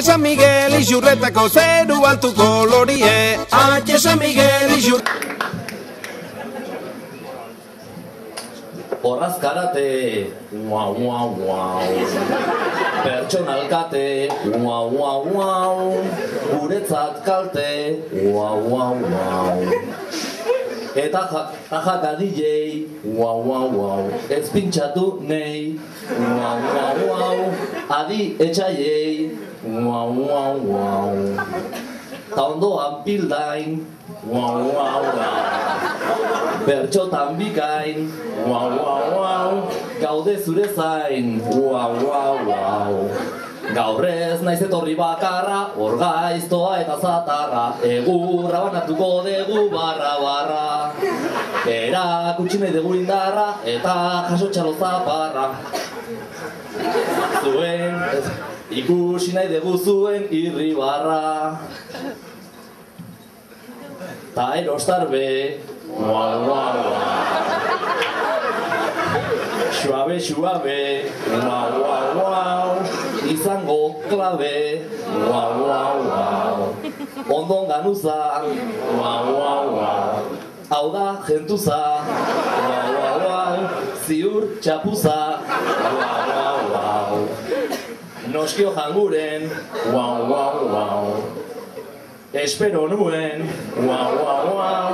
San Miguel Izurretako zeru altu kolorie. Atxe San Miguel Izurretako. Horraz karate, guau, guau, guau. Pertsonal kate, guau, guau, guau. Guretzat kalte, guau, guau, guau. Eta jaka DJ, guau, guau, guau. Ez pintxatu nei, guau, guau, guau. Adi etxaiei, guau, guau, guau. Ta ondoan pildain, guau, guau, guau. Bertxotan bikain, guau, guau, guau. Gaude zure zain, guau, guau, guau. Gaur ez naiz etorri bakarra, hor gaiztoa eta zatarra. Egurra banatuko dugu barra-barra. Erakutsi nahi dugu indarra, eta jaso txalo zaparra. Zuen, ikusi nahi dugu zuen irribarra. Ta erostar be, guau, guau, guau. Suabe, suabe, guau, guau, guau. Izango klabe, guau, guau, guau. Ondon ganuza, guau, guau, guau. Hau da jentuza, guau, guau, guau. Ziur txapuza, guau, guau, guau. Noskio janguren, guau, guau, guau. Espero nuen, guau, guau, guau.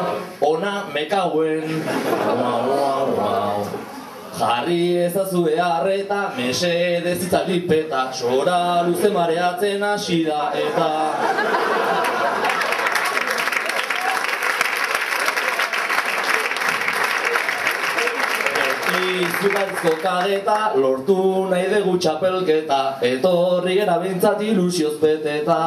Ona mekauen, guau, guau, guau. Jarri ezazue harreta, mesedez itzalipeta. Sora luze mareatzen hasi da eta. Izugarrizko kadeta, lortu nahi dugu txapelketa. Etorri gera bintzat ilusioz beteta.